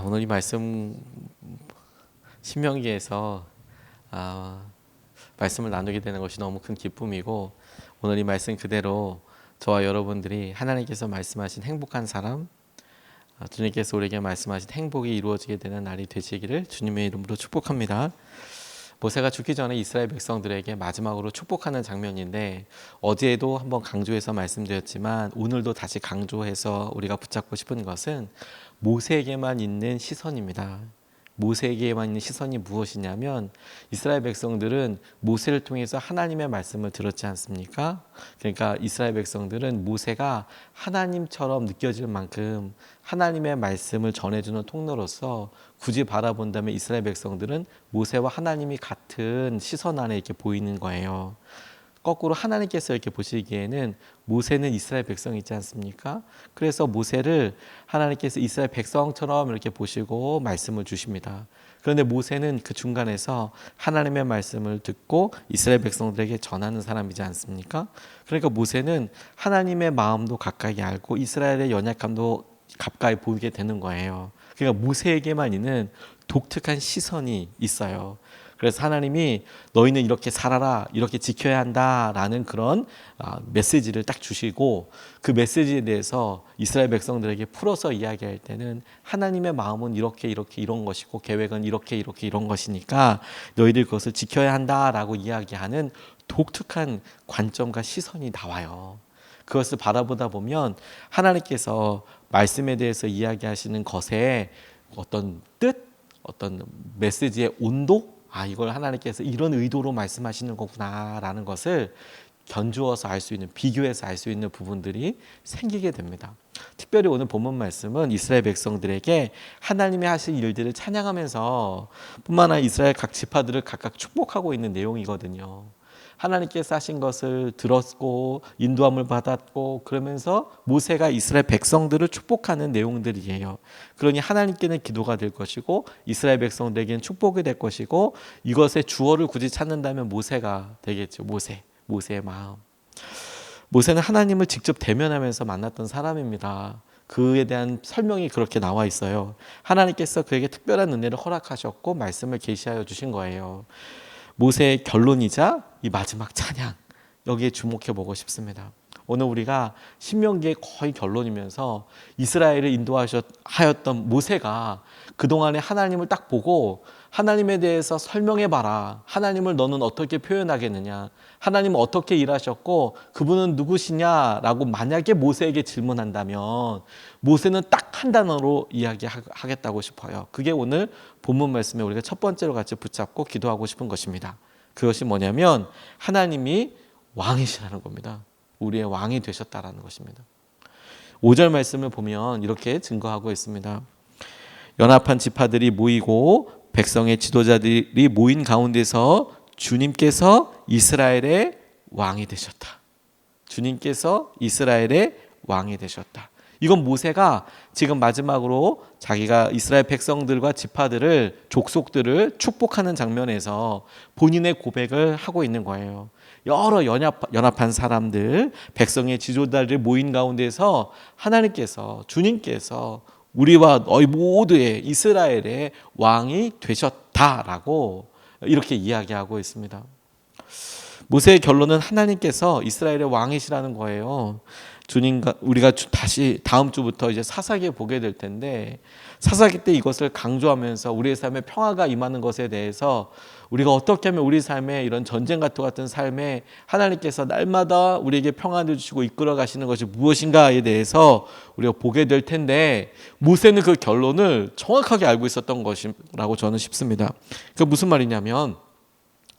오늘 이 말씀 신명기에서 말씀을 나누게 되는 것이 너무 큰 기쁨이고, 오늘 이 말씀 그대로 저와 여러분들이 하나님께서 말씀하신 행복한 사람, 주님께서 우리에게 말씀하신 행복이 이루어지게 되는 날이 되시기를 주님의 이름으로 축복합니다. 모세가 죽기 전에 이스라엘 백성들에게 마지막으로 축복하는 장면인데, 어제도 한번 강조해서 말씀드렸지만 오늘도 다시 강조해서 우리가 붙잡고 싶은 것은 모세에게만 있는 시선입니다. 모세에게만 있는 시선이 무엇이냐면, 이스라엘 백성들은 모세를 통해서 하나님의 말씀을 들었지 않습니까? 그러니까 이스라엘 백성들은 모세가 하나님처럼 느껴질 만큼 하나님의 말씀을 전해주는 통로로서 굳이 바라본다면 이스라엘 백성들은 모세와 하나님이 같은 시선 안에 이렇게 보이는 거예요. 거꾸로 하나님께서 이렇게 보시기에는 모세는 이스라엘 백성이 있지 않습니까? 그래서 모세를 하나님께서 이스라엘 백성처럼 이렇게 보시고 말씀을 주십니다. 그런데 모세는 그 중간에서 하나님의 말씀을 듣고 이스라엘 백성들에게 전하는 사람이지 않습니까? 그러니까 모세는 하나님의 마음도 가까이 알고 이스라엘의 연약함도 가까이 보이게 되는 거예요. 그러니까 모세에게만 있는 독특한 시선이 있어요. 그래서 하나님이 너희는 이렇게 살아라, 이렇게 지켜야 한다라는 그런 메시지를 딱 주시고, 그 메시지에 대해서 이스라엘 백성들에게 풀어서 이야기할 때는 하나님의 마음은 이렇게 이런 것이고 계획은 이렇게 이런 것이니까 너희들 그것을 지켜야 한다라고 이야기하는 독특한 관점과 시선이 나와요. 그것을 바라보다 보면 하나님께서 말씀에 대해서 이야기하시는 것에 어떤 뜻, 어떤 메시지의 온도, 이걸 하나님께서 이런 의도로 말씀하시는 거구나라는 것을 견주어서 알 수 있는, 비교해서 알 수 있는 부분들이 생기게 됩니다. 특별히 오늘 본문 말씀은 이스라엘 백성들에게 하나님이 하실 일들을 찬양하면서 뿐만 아니라 이스라엘 각 지파들을 각각 축복하고 있는 내용이거든요. 하나님께서 하신 것을 들었고 인도함을 받았고, 그러면서 모세가 이스라엘 백성들을 축복하는 내용들이에요. 그러니 하나님께는 기도가 될 것이고 이스라엘 백성들에게는 축복이 될 것이고, 이것의 주어를 굳이 찾는다면 모세가 되겠죠. 모세의 마음. 모세는 하나님을 직접 대면하면서 만났던 사람입니다. 그에 대한 설명이 그렇게 나와 있어요. 하나님께서 그에게 특별한 은혜를 허락하셨고 말씀을 계시하여 주신 거예요. 모세의 결론이자 이 마지막 찬양, 여기에 주목해 보고 싶습니다. 오늘 우리가 신명기의 거의 결론이면서 이스라엘을 인도하였던 모세가 그동안에 하나님을 딱 보고 하나님에 대해서 설명해 봐라. 하나님을 너는 어떻게 표현하겠느냐? 하나님은 어떻게 일하셨고 그분은 누구시냐라고 만약에 모세에게 질문한다면 모세는 딱 한 단어로 이야기하겠다고 싶어요. 그게 오늘 본문 말씀에 우리가 첫 번째로 같이 붙잡고 기도하고 싶은 것입니다. 그것이 뭐냐면 하나님이 왕이시라는 겁니다. 우리의 왕이 되셨다라는 것입니다. 5절 말씀을 보면 이렇게 증거하고 있습니다. 연합한 지파들이 모이고 백성의 지도자들이 모인 가운데서 주님께서 이스라엘의 왕이 되셨다. 주님께서 이스라엘의 왕이 되셨다. 이건 모세가 지금 마지막으로 자기가 이스라엘 백성들과 지파들을, 족속들을 축복하는 장면에서 본인의 고백을 하고 있는 거예요. 여러 연합한 사람들, 백성의 지도자들이 모인 가운데서 하나님께서, 주님께서 우리와 너희 모두의 이스라엘의 왕이 되셨다라고 이렇게 이야기하고 있습니다. 모세의 결론은 하나님께서 이스라엘의 왕이시라는 거예요. 주님과 우리가 다시 다음 주부터 이제 사사기에 보게 될 텐데, 사사기 때 이것을 강조하면서 우리의 삶에 평화가 임하는 것에 대해서 우리가 어떻게 하면 우리 삶에 이런 전쟁과 같은 삶에 하나님께서 날마다 우리에게 평안을 주시고 이끌어 가시는 것이 무엇인가에 대해서 우리가 보게 될 텐데, 모세는 그 결론을 정확하게 알고 있었던 것이라고 저는 싶습니다. 그 무슨 말이냐면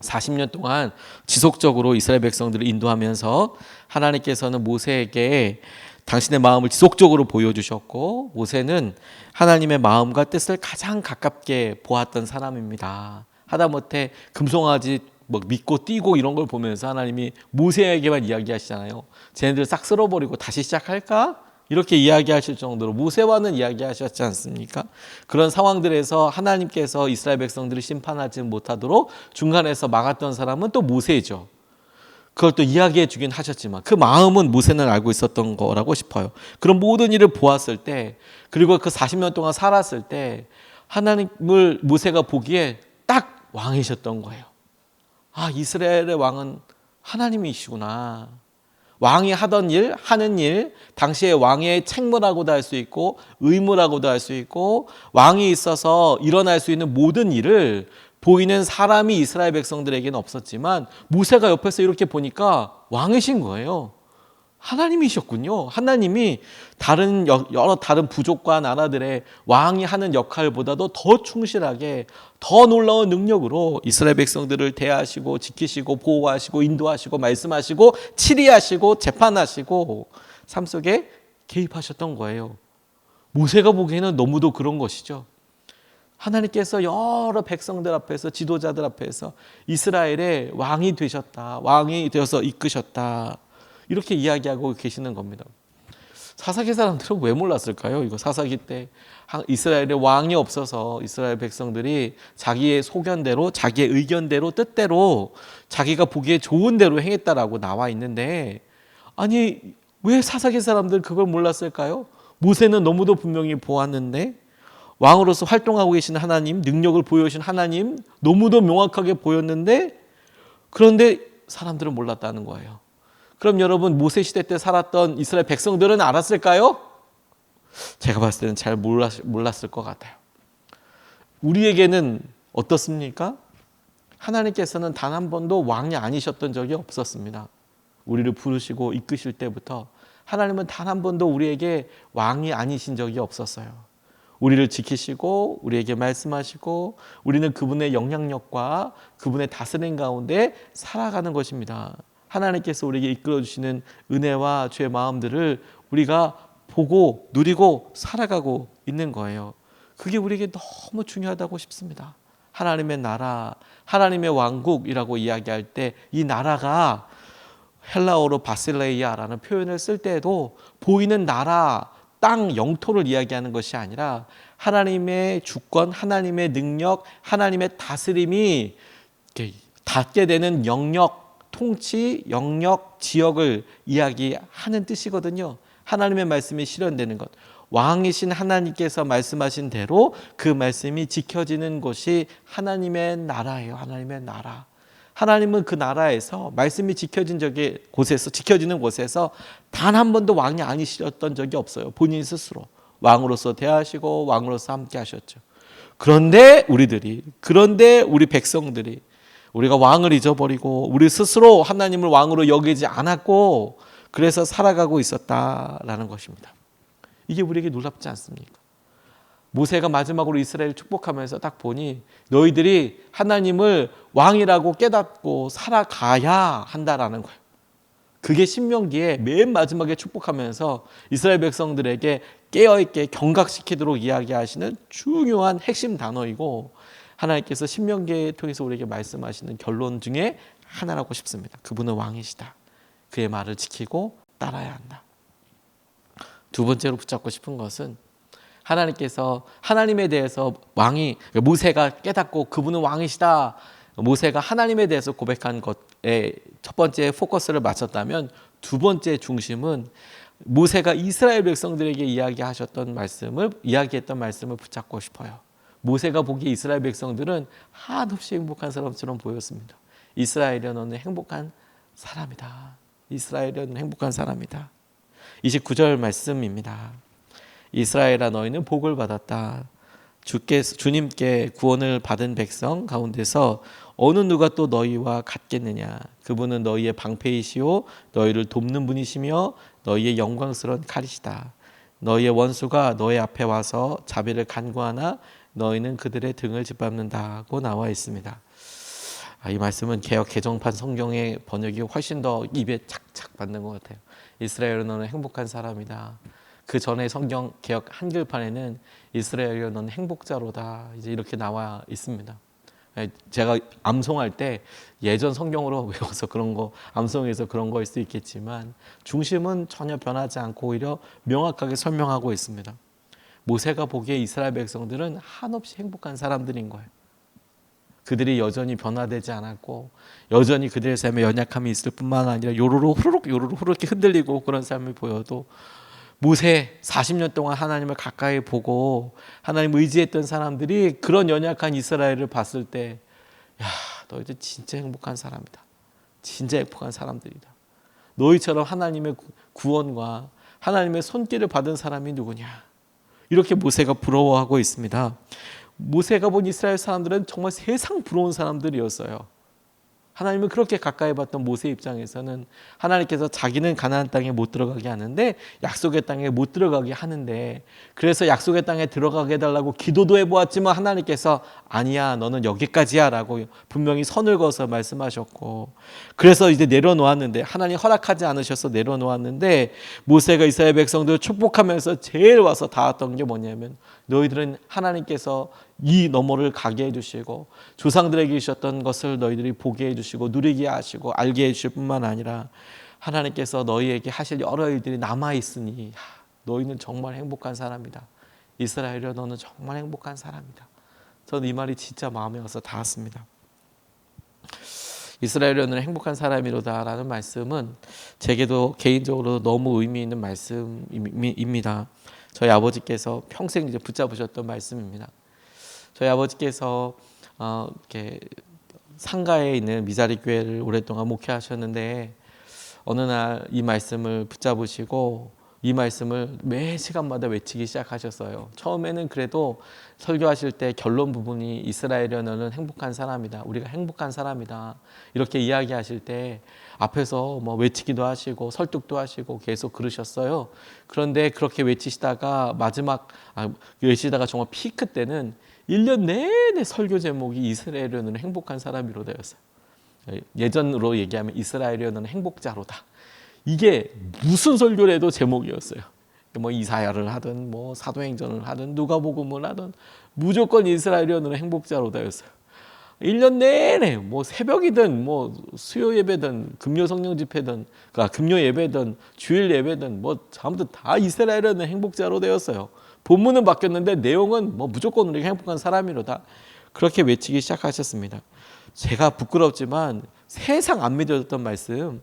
40년 동안 지속적으로 이스라엘 백성들을 인도하면서 하나님께서는 모세에게 당신의 마음을 지속적으로 보여주셨고, 모세는 하나님의 마음과 뜻을 가장 가깝게 보았던 사람입니다. 하다못해 금송아지 믿고 뛰고 이런 걸 보면서 하나님이 모세에게만 이야기하시잖아요. 쟤네들 싹 쓸어버리고 다시 시작할까? 이렇게 이야기하실 정도로 모세와는 이야기하셨지 않습니까? 그런 상황들에서 하나님께서 이스라엘 백성들을 심판하지 못하도록 중간에서 막았던 사람은 또 모세죠. 그걸 또 이야기해 주긴 하셨지만 그 마음은 모세는 알고 있었던 거라고 싶어요. 그런 모든 일을 보았을 때, 그리고 그 40년 동안 살았을 때 하나님을 모세가 보기에 딱 왕이셨던 거예요. 아, 이스라엘의 왕은 하나님이시구나. 왕이 하던 일, 하는 일, 당시에 왕의 책무라고도 할 수 있고 의무라고도 할 수 있고 왕이 있어서 일어날 수 있는 모든 일을 보이는 사람이 이스라엘 백성들에게는 없었지만 모세가 옆에서 이렇게 보니까 왕이신 거예요. 하나님이셨군요. 하나님이 여러 다른 부족과 나라들의 왕이 하는 역할보다도 더 충실하게, 더 놀라운 능력으로 이스라엘 백성들을 대하시고 지키시고 보호하시고 인도하시고 말씀하시고 치리하시고 재판하시고 삶 속에 개입하셨던 거예요. 모세가 보기에는 너무도 그런 것이죠. 하나님께서 여러 백성들 앞에서, 지도자들 앞에서 이스라엘의 왕이 되셨다, 왕이 되어서 이끄셨다, 이렇게 이야기하고 계시는 겁니다. 사사기 사람들은 왜 몰랐을까요? 이거 사사기 때 이스라엘의 왕이 없어서 이스라엘 백성들이 자기의 소견대로, 자기의 의견대로, 뜻대로 자기가 보기에 좋은 대로 행했다라고 나와 있는데, 아니 왜 사사기 사람들 그걸 몰랐을까요? 모세는 너무도 분명히 보았는데, 왕으로서 활동하고 계신 하나님, 능력을 보여주신 하나님 너무도 명확하게 보였는데, 그런데 사람들은 몰랐다는 거예요. 그럼 여러분, 모세 시대 때 살았던 이스라엘 백성들은 알았을까요? 제가 봤을 때는 잘 몰랐을 것 같아요. 우리에게는 어떻습니까? 하나님께서는 단 한 번도 왕이 아니셨던 적이 없었습니다. 우리를 부르시고 이끄실 때부터 하나님은 단 한 번도 우리에게 왕이 아니신 적이 없었어요. 우리를 지키시고 우리에게 말씀하시고 우리는 그분의 영향력과 그분의 다스림 가운데 살아가는 것입니다. 하나님께서 우리에게 이끌어주시는 은혜와 주의 마음들을 우리가 보고 누리고 살아가고 있는 거예요. 그게 우리에게 너무 중요하다고 싶습니다. 하나님의 나라, 하나님의 왕국이라고 이야기할 때 이 나라가 헬라어로 바실레이아라는 표현을 쓸 때에도 보이는 나라, 땅, 영토를 이야기하는 것이 아니라 하나님의 주권, 하나님의 능력, 하나님의 다스림이 닿게 되는 영역, 통치, 영역, 지역을 이야기하는 뜻이거든요. 하나님의 말씀이 실현되는 것. 왕이신 하나님께서 말씀하신 대로 그 말씀이 지켜지는 것이 하나님의 나라예요. 하나님의 나라. 하나님은 그 나라에서 말씀이 지켜지는 곳에서 단 한 번도 왕이 아니셨던 적이 없어요. 본인 스스로 왕으로서 대하시고 왕으로서 함께 하셨죠. 그런데 우리 백성들이 우리가 왕을 잊어버리고 우리 스스로 하나님을 왕으로 여기지 않았고 그래서 살아가고 있었다라는 것입니다. 이게 우리에게 놀랍지 않습니까? 모세가 마지막으로 이스라엘을 축복하면서 딱 보니 너희들이 하나님을 왕이라고 깨닫고 살아가야 한다라는 거예요. 그게 신명기에 맨 마지막에 축복하면서 이스라엘 백성들에게 깨어있게 경각시키도록 이야기하시는 중요한 핵심 단어이고, 하나님께서 신명기에 통해서 우리에게 말씀하시는 결론 중에 하나라고 싶습니다. 그분은 왕이시다. 그의 말을 지키고 따라야 한다. 두 번째로 붙잡고 싶은 것은 하나님께서 하나님에 대해서 모세가 깨닫고 그분은 왕이시다. 모세가 하나님에 대해서 고백한 것에 첫 번째 포커스를 맞췄다면, 두 번째 중심은 모세가 이스라엘 백성들에게 이야기했던 말씀을 붙잡고 싶어요. 모세가 보기에 이스라엘 백성들은 한없이 행복한 사람처럼 보였습니다. 이스라엘이여 너는 행복한 사람이다. 이스라엘이여 너는 행복한 사람이다. 29절 말씀입니다. 이스라엘아 너희는 복을 받았다. 주님께 구원을 받은 백성 가운데서 어느 누가 또 너희와 같겠느냐. 그분은 너희의 방패이시오 너희를 돕는 분이시며 너희의 영광스러운 칼이시다. 너희의 원수가 너희 앞에 와서 자비를 간구하나 너희는 그들의 등을 짓밟는다고 나와 있습니다. 이 말씀은 개역 개정판 성경의 번역이 훨씬 더 입에 착착 맞는 것 같아요. 이스라엘은 너는 행복한 사람이다. 그 전에 성경 개역 한글판에는 이스라엘이여 너는 행복자로다 이제 이렇게 나와 있습니다. 제가 암송할 때 예전 성경으로 외워서 그런 거, 암송해서 그런 거일 수 있겠지만 중심은 전혀 변하지 않고 오히려 명확하게 설명하고 있습니다. 모세가 보기에 이스라엘 백성들은 한없이 행복한 사람들인 거예요. 그들이 여전히 변화되지 않았고 여전히 그들의 삶에 연약함이 있을 뿐만 아니라 요로로 후루룩 이렇게 흔들리고 그런 삶을 보여도 모세 40년 동안 하나님을 가까이 보고 하나님 의지했던 사람들이 그런 연약한 이스라엘을 봤을 때 야, 너희들 진짜 행복한 사람이다. 진짜 행복한 사람들이다. 너희처럼 하나님의 구원과 하나님의 손길을 받은 사람이 누구냐. 이렇게 모세가 부러워하고 있습니다. 모세가 본 이스라엘 사람들은 정말 세상 부러운 사람들이었어요. 하나님을 그렇게 가까이 봤던 모세 입장에서는 하나님께서 자기는 가나안 땅에 못 들어가게 하는데 약속의 땅에 못 들어가게 하는데 그래서 약속의 땅에 들어가게 해달라고 기도도 해보았지만 하나님께서 아니야 너는 여기까지야 라고 분명히 선을 그어서 말씀하셨고 그래서 이제 내려놓았는데 하나님 허락하지 않으셔서 내려놓았는데 모세가 이스라엘 백성들을 축복하면서 제일 와서 닿았던 게 뭐냐면 너희들은 하나님께서 이 너머를 가게 해주시고 조상들에게 주셨던 것을 너희들이 보게 해주시고 누리게 하시고 알게 해주실 뿐만 아니라 하나님께서 너희에게 하실 여러 일들이 남아있으니 너희는 정말 행복한 사람이다. 이스라엘이여 너는 정말 행복한 사람이다. 저는 이 말이 진짜 마음에 와서 닿았습니다. 이스라엘이여는 행복한 사람이로다 라는 말씀은 제게도 개인적으로 너무 의미 있는 말씀입니다. 저희 아버지께서 평생 이제 붙잡으셨던 말씀입니다. 저희 아버지께서 이렇게 상가에 있는 미자리 교회를 오랫동안 목회하셨는데 어느 날 이 말씀을 붙잡으시고 이 말씀을 매 시간마다 외치기 시작하셨어요. 처음에는 그래도 설교하실 때 결론 부분이 이스라엘이여 너는 행복한 사람이다. 우리가 행복한 사람이다. 이렇게 이야기하실 때 앞에서 뭐 외치기도 하시고 설득도 하시고 계속 그러셨어요. 그런데 그렇게 외치시다가 외치다가 정말 피크 때는 1년 내내 설교 제목이 이스라엘이여 너는 행복한 사람이로다였어요. 예전으로 얘기하면 이스라엘이여 너는 행복자로다. 이게 무슨 설교를 해도 제목이었어요. 뭐 이사야를 하든 뭐 사도행전을 하든 누가복음을 하든 무조건 이스라엘이여 너는 행복자로다였어요. 1년 내내 뭐 새벽이든 뭐 수요 예배든 금요 성령 집회든 그러니까 금요 예배든 주일 예배든 뭐 아무튼 다 이스라엘이여 너는 행복자로 되었어요. 본문은 바뀌었는데 내용은 뭐 무조건 우리가 행복한 사람이로다. 그렇게 외치기 시작하셨습니다. 제가 부끄럽지만 세상 안 믿어졌던 말씀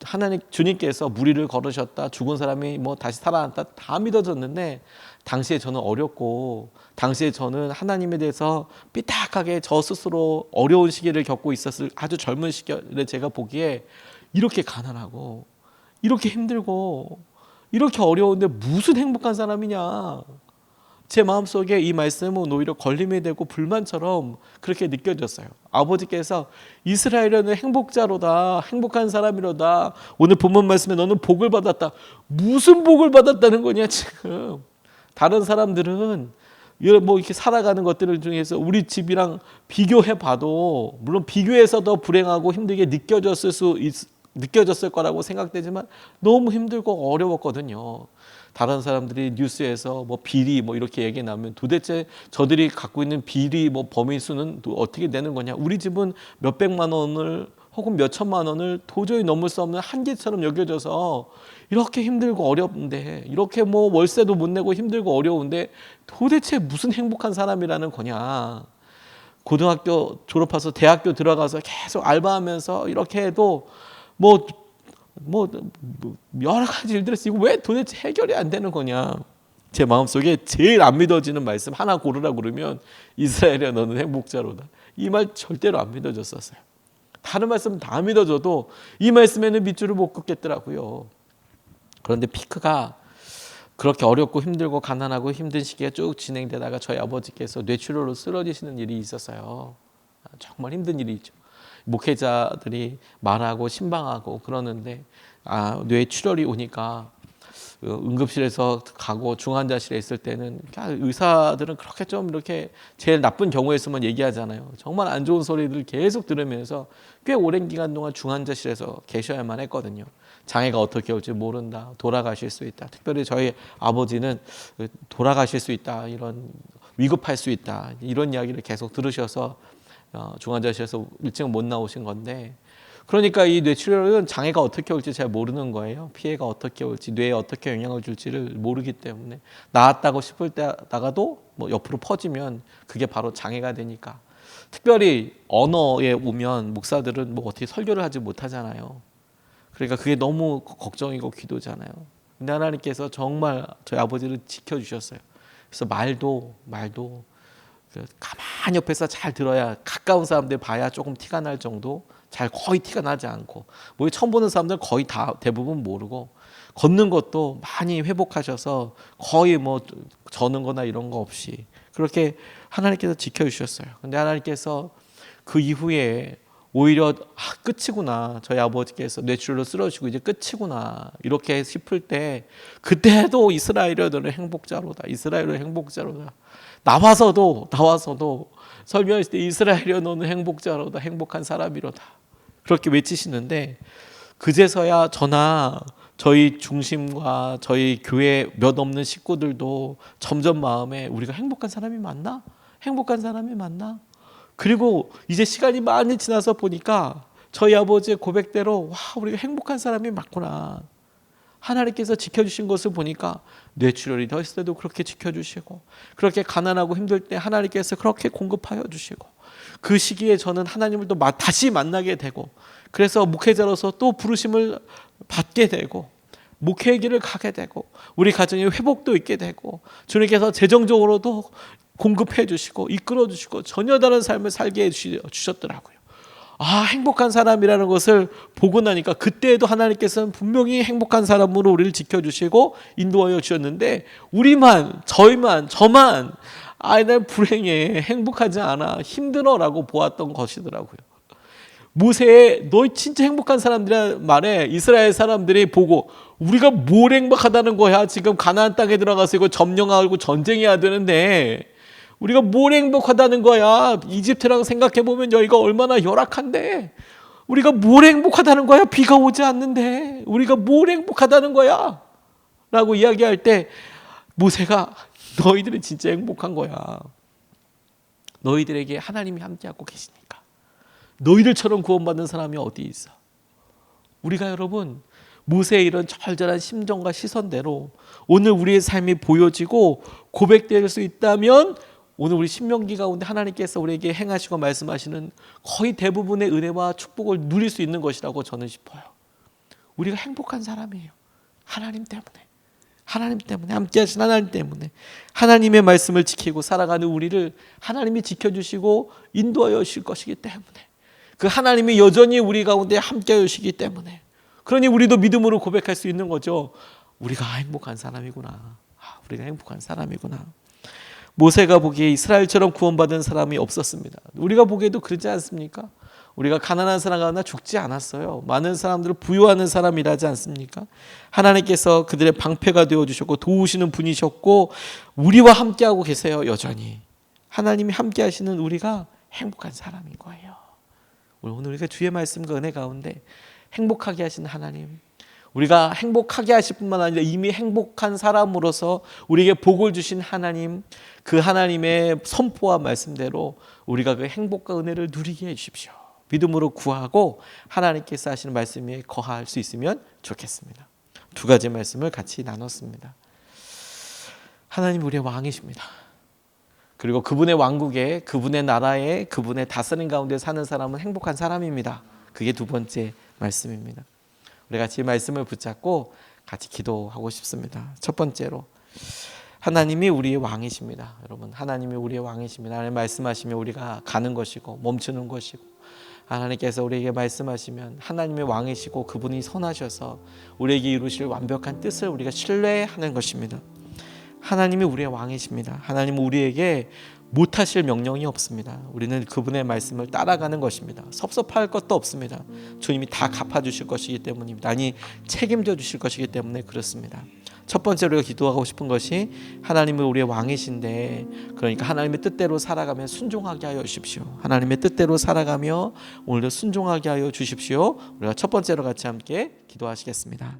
하나님 주님께서 무리를 걸으셨다 죽은 사람이 뭐 다시 살아났다 다 믿어졌는데 당시에 저는 어렸고 당시에 저는 하나님에 대해서 삐딱하게 저 스스로 어려운 시기를 겪고 있었을 아주 젊은 시기에 제가 보기에 이렇게 가난하고 이렇게 힘들고 이렇게 어려운데 무슨 행복한 사람이냐. 제 마음속에 이 말씀은 오히려 걸림이 되고 불만처럼 그렇게 느껴졌어요. 아버지께서 이스라엘은 행복자로다. 행복한 사람이로다. 오늘 본문 말씀에 너는 복을 받았다. 무슨 복을 받았다는 거냐 지금. 다른 사람들은 뭐 이렇게 살아가는 것들 중에서 우리 집이랑 비교해 봐도 물론 비교해서 더 불행하고 힘들게 느껴졌을 거라고 생각되지만 너무 힘들고 어려웠거든요. 다른 사람들이 뉴스에서 뭐 비리 뭐 이렇게 얘기 나오면 도대체 저들이 갖고 있는 비리 뭐 범위 수는 또 어떻게 되는 거냐. 우리 집은 몇백만 원을 혹은 몇천만 원을 도저히 넘을 수 없는 한계처럼 여겨져서 이렇게 힘들고 어렵는데 이렇게 뭐 월세도 못 내고 힘들고 어려운데 도대체 무슨 행복한 사람이라는 거냐. 고등학교 졸업해서 대학교 들어가서 계속 알바하면서 이렇게 해도 뭐 여러 가지 일들을 쓰고 왜 도대체 해결이 안 되는 거냐. 제 마음속에 제일 안 믿어지는 말씀 하나 고르라 그러면 이스라엘이야 너는 행복자로다. 이 말 절대로 안 믿어졌었어요. 다른 말씀 다 믿어져도 이 말씀에는 밑줄을 못 긋겠더라고요. 그런데 피크가 그렇게 어렵고 힘들고 가난하고 힘든 시기가 쭉 진행되다가 저희 아버지께서 뇌출혈로 쓰러지시는 일이 있었어요. 정말 힘든 일이죠. 목회자들이 말하고 신방하고 그러는데 뇌출혈이 오니까 응급실에서 가고 중환자실에 있을 때는 의사들은 그렇게 좀 이렇게 제일 나쁜 경우에서만 얘기하잖아요. 정말 안 좋은 소리들 계속 들으면서 꽤 오랜 기간 동안 중환자실에서 계셔야만 했거든요. 장애가 어떻게 올지 모른다. 돌아가실 수 있다. 특별히 저희 아버지는 돌아가실 수 있다. 이런 위급할 수 있다. 이런 이야기를 계속 들으셔서 중환자실에서 일찍 못 나오신 건데 그러니까 이 뇌출혈은 장애가 어떻게 올지 잘 모르는 거예요. 피해가 어떻게 올지 뇌에 어떻게 영향을 줄지를 모르기 때문에 나았다고 싶을 때다가도 뭐 옆으로 퍼지면 그게 바로 장애가 되니까 특별히 언어에 오면 목사들은 뭐 어떻게 설교를 하지 못하잖아요. 그러니까 그게 너무 걱정이고 기도잖아요. 근데 하나님께서 정말 저희 아버지를 지켜주셨어요. 그래서 말도 가만히 옆에서 잘 들어야, 가까운 사람들 봐야 조금 티가 날 정도, 잘 거의 티가 나지 않고, 뭐 처음 보는 사람들 거의 다 대부분 모르고, 걷는 것도 많이 회복하셔서 거의 뭐 저는 거나 이런 거 없이 그렇게 하나님께서 지켜주셨어요. 근데 하나님께서 그 이후에 오히려 끝이구나, 저희 아버지께서 뇌출혈로 쓰러지고 이제 끝이구나 이렇게 싶을 때, 그때도 이스라엘은 행복자로다, 이스라엘은 행복자로다, 나와서도 설명했을 때 이스라엘이여 너는 행복자로다, 행복한 사람이로다 그렇게 외치시는데, 그제서야 저나 저희 중심과 저희 교회 몇 없는 식구들도 점점 마음에 우리가 행복한 사람이 맞나? 행복한 사람이 맞나? 그리고 이제 시간이 많이 지나서 보니까 저희 아버지의 고백대로 와, 우리가 행복한 사람이 맞구나. 하나님께서 지켜주신 것을 보니까 뇌출혈이 더 있을 때도 그렇게 지켜주시고, 그렇게 가난하고 힘들 때 하나님께서 그렇게 공급하여 주시고, 그 시기에 저는 하나님을 또 다시 만나게 되고, 그래서 목회자로서 또 부르심을 받게 되고, 목회의 길을 가게 되고, 우리 가정에 회복도 있게 되고, 주님께서 재정적으로도 공급해 주시고 이끌어 주시고 전혀 다른 삶을 살게 해 주셨더라고요. 행복한 사람이라는 것을 보고 나니까 그때에도 하나님께서는 분명히 행복한 사람으로 우리를 지켜주시고 인도하여 주셨는데, 저만 난 불행해, 행복하지 않아, 힘들어라고 보았던 것이더라고요. 모세의 너 진짜 행복한 사람들이란 말에 이스라엘 사람들이 보고, 우리가 뭘 행복하다는 거야, 지금 가나안 땅에 들어가서 이거 점령하고 전쟁해야 되는데 우리가 뭘 행복하다는 거야, 이집트랑 생각해보면 여기가 얼마나 열악한데 우리가 뭘 행복하다는 거야, 비가 오지 않는데 우리가 뭘 행복하다는 거야 라고 이야기할 때, 모세가 너희들은 진짜 행복한 거야. 너희들에게 하나님이 함께하고 계시니까. 너희들처럼 구원받는 사람이 어디 있어. 우리가 여러분 모세의 이런 절절한 심정과 시선대로 오늘 우리의 삶이 보여지고 고백될 수 있다면, 오늘 우리 신명기 가운데 하나님께서 우리에게 행하시고 말씀하시는 거의 대부분의 은혜와 축복을 누릴 수 있는 것이라고 저는 싶어요. 우리가 행복한 사람이에요. 하나님 때문에 함께 하신 하나님 때문에, 하나님의 말씀을 지키고 살아가는 우리를 하나님이 지켜주시고 인도하여 주실 것이기 때문에, 그 하나님이 여전히 우리 가운데 함께 하시기 때문에, 그러니 우리도 믿음으로 고백할 수 있는 거죠. 우리가 행복한 사람이구나. 우리가 행복한 사람이구나. 모세가 보기에 이스라엘처럼 구원받은 사람이 없었습니다. 우리가 보기에도 그렇지 않습니까? 우리가 가난한 사람이나 죽지 않았어요. 많은 사람들을 부유하는 사람이라지 않습니까? 하나님께서 그들의 방패가 되어주셨고 도우시는 분이셨고 우리와 함께하고 계세요. 여전히 하나님이 함께하시는 우리가 행복한 사람인 거예요. 오늘 우리가 주의 말씀과 은혜 가운데 행복하게 하신 하나님, 우리가 행복하게 하실 뿐만 아니라 이미 행복한 사람으로서 우리에게 복을 주신 하나님, 그 하나님의 선포와 말씀대로 우리가 그 행복과 은혜를 누리게 해주십시오. 믿음으로 구하고 하나님께서 하시는 말씀에 거할 수 있으면 좋겠습니다. 두 가지 말씀을 같이 나눴습니다. 하나님 우리의 왕이십니다. 그리고 그분의 왕국에, 그분의 나라에, 그분의 다스림 가운데 사는 사람은 행복한 사람입니다. 그게 두 번째 말씀입니다. 우리 같이 이 말씀을 붙잡고 같이 기도하고 싶습니다. 첫 번째로, 하나님이 우리의 왕이십니다. 여러분, 하나님이 우리의 왕이십니다. 하나님 말씀하시면 우리가 가는 것이고 멈추는 것이고, 하나님께서 우리에게 말씀하시면 하나님의 왕이시고 그분이 선하셔서 우리에게 이루실 완벽한 뜻을 우리가 신뢰하는 것입니다. 하나님이 우리의 왕이십니다. 하나님은 우리에게 못하실 명령이 없습니다. 우리는 그분의 말씀을 따라가는 것입니다. 섭섭할 것도 없습니다. 주님이 다 갚아주실 것이기 때문입니다. 아니, 책임져 주실 것이기 때문에 그렇습니다. 첫 번째로 우리가 기도하고 싶은 것이, 하나님은 우리의 왕이신데, 그러니까 하나님의 뜻대로 살아가며 순종하게 하여 주십시오. 하나님의 뜻대로 살아가며 오늘도 순종하게 하여 주십시오. 우리가 첫 번째로 같이 함께 기도하시겠습니다.